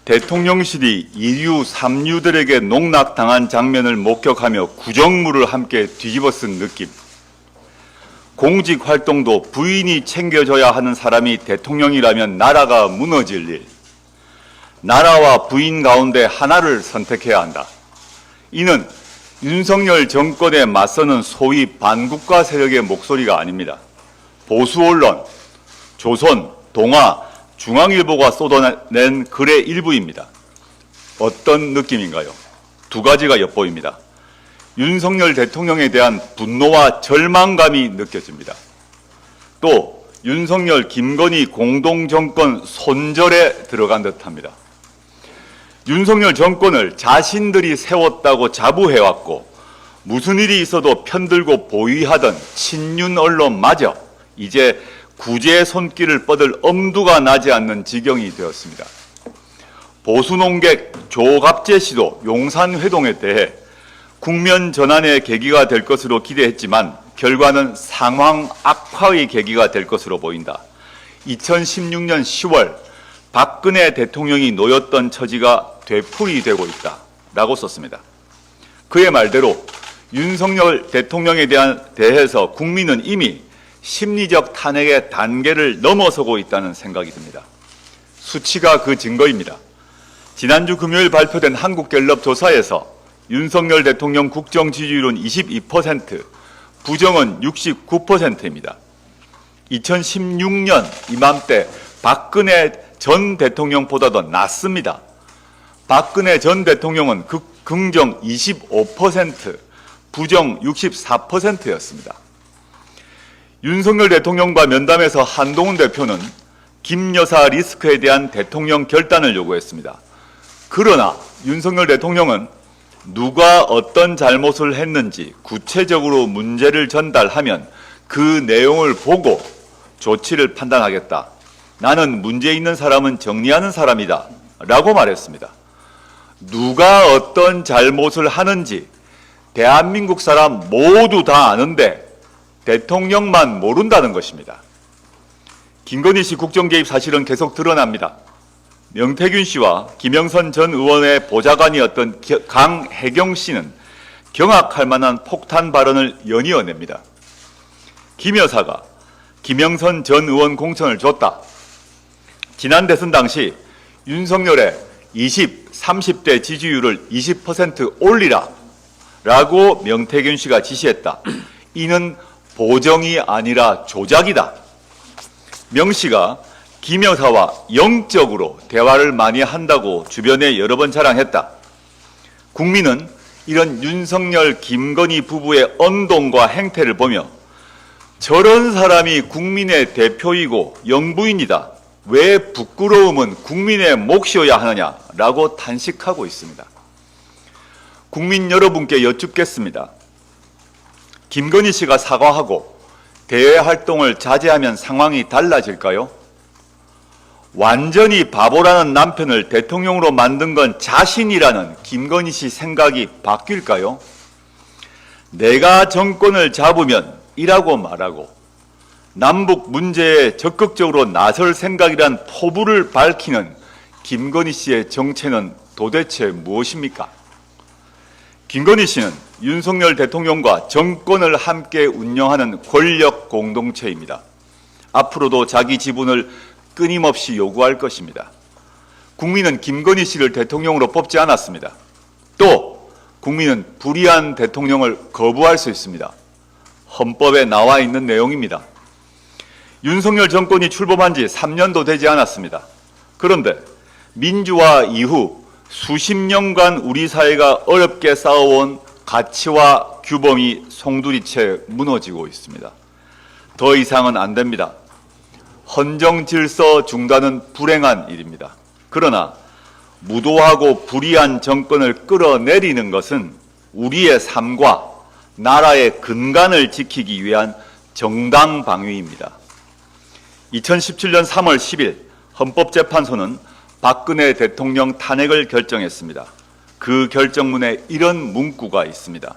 대통령실이 2류, 3류들에게 농락당한 장면을 목격하며 구정물을 함께 뒤집어 쓴 느낌. 공직 활동도 부인이 챙겨줘야 하는 사람이 대통령이라면 나라가 무너질 일. 나라와 부인 가운데 하나를 선택해야 한다. 이는 윤석열 정권에 맞서는 소위 반국가 세력의 목소리가 아닙니다. 보수 언론, 조선, 동아, 중앙일보가 쏟아낸 글의 일부입니다. 어떤 느낌인가요? 두 가지가 엿보입니다. 윤석열 대통령에 대한 분노와 절망감이 느껴집니다. 또 윤석열, 김건희 공동정권 손절에 들어간 듯합니다. 윤석열 정권을 자신들이 세웠다고 자부해왔고 무슨 일이 있어도 편들고 보위하던 친윤 언론마저 이제 구제의 손길을 뻗을 엄두가 나지 않는 지경이 되었습니다. 보수농객 조갑재 씨도 용산회동에 대해 국면 전환의 계기가 될 것으로 기대했지만 결과는 상황 악화의 계기가 될 것으로 보인다. 2016년 10월 박근혜 대통령이 놓였던 처지가 되풀이되고 있다라고 썼습니다. 그의 말대로 윤석열 대통령에 대해서 국민은 이미 심리적 탄핵의 단계를 넘어서고 있다는 생각이 듭니다. 수치가 그 증거입니다. 지난주 금요일 발표된 한국갤럽 조사에서 윤석열 대통령 국정 지지율은 22%, 부정은 69%입니다. 2016년 이맘때 박근혜 전 대통령보다도 낮습니다. 박근혜 전 대통령은 긍정 25%, 부정 64%였습니다. 윤석열 대통령과 면담에서 한동훈 대표는 김 여사 리스크에 대한 대통령 결단을 요구했습니다. 그러나 윤석열 대통령은 누가 어떤 잘못을 했는지 구체적으로 문제를 전달하면 그 내용을 보고 조치를 판단하겠다. 나는 문제 있는 사람은 정리하는 사람이다. 라고 말했습니다. 누가 어떤 잘못을 하는지 대한민국 사람 모두 다 아는데 대통령만 모른다는 것입니다. 김건희 씨 국정 개입 사실은 계속 드러납니다. 명태균 씨와 김영선 전 의원의 보좌관이었던 강혜경 씨는 경악할 만한 폭탄 발언을 연이어냅니다. 김 여사가 김영선 전 의원 공천을 줬다. 지난 대선 당시 윤석열의 20, 30대 지지율을 20% 올리라 라고 명태균 씨가 지시했다. 이는 보정이 아니라 조작이다. 명 씨가 김 여사와 영적으로 대화를 많이 한다고 주변에 여러 번 자랑했다. 국민은 이런 윤석열, 김건희 부부의 언동과 행태를 보며 저런 사람이 국민의 대표이고 영부인이다. 왜 부끄러움은 국민의 몫이어야 하느냐라고 탄식하고 있습니다. 국민 여러분께 여쭙겠습니다. 김건희 씨가 사과하고 대외 활동을 자제하면 상황이 달라질까요? 완전히 바보라는 남편을 대통령으로 만든 건 자신이라는 김건희 씨 생각이 바뀔까요? 내가 정권을 잡으면 이라고 말하고 남북 문제에 적극적으로 나설 생각이란 포부를 밝히는 김건희 씨의 정체는 도대체 무엇입니까? 김건희 씨는 윤석열 대통령과 정권을 함께 운영하는 권력 공동체입니다. 앞으로도 자기 지분을 끊임없이 요구할 것입니다. 국민은 김건희 씨를 대통령으로 뽑지 않았습니다. 또 국민은 불의한 대통령을 거부할 수 있습니다. 헌법에 나와 있는 내용입니다. 윤석열 정권이 출범한 지 3년도 되지 않았습니다. 그런데 민주화 이후 수십 년간 우리 사회가 어렵게 쌓아온 가치와 규범이 송두리째 무너지고 있습니다. 더 이상은 안 됩니다. 헌정 질서 중단은 불행한 일입니다. 그러나 무도하고 불의한 정권을 끌어내리는 것은 우리의 삶과 나라의 근간을 지키기 위한 정당 방위입니다. 2017년 3월 10일 헌법재판소는 박근혜 대통령 탄핵을 결정했습니다. 그 결정문에 이런 문구가 있습니다.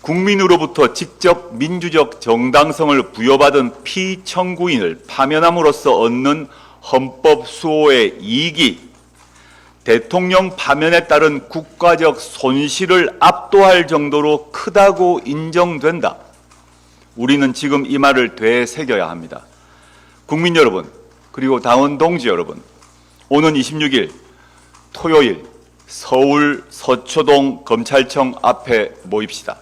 국민으로부터 직접 민주적 정당성을 부여받은 피청구인을 파면함으로써 얻는 헌법 수호의 이익이 대통령 파면에 따른 국가적 손실을 압도할 정도로 크다고 인정된다. 우리는 지금 이 말을 되새겨야 합니다. 국민 여러분, 그리고 당원 동지 여러분, 오는 26일 토요일 서울 서초동 검찰청 앞에 모입시다.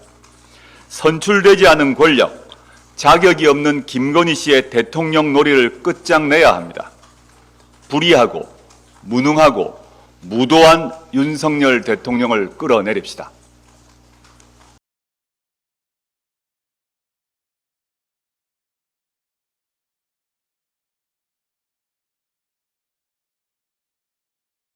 선출되지 않은 권력, 자격이 없는 김건희 씨의 대통령 놀이를 끝장내야 합니다. 불의하고 무능하고 무도한 윤석열 대통령을 끌어내립시다.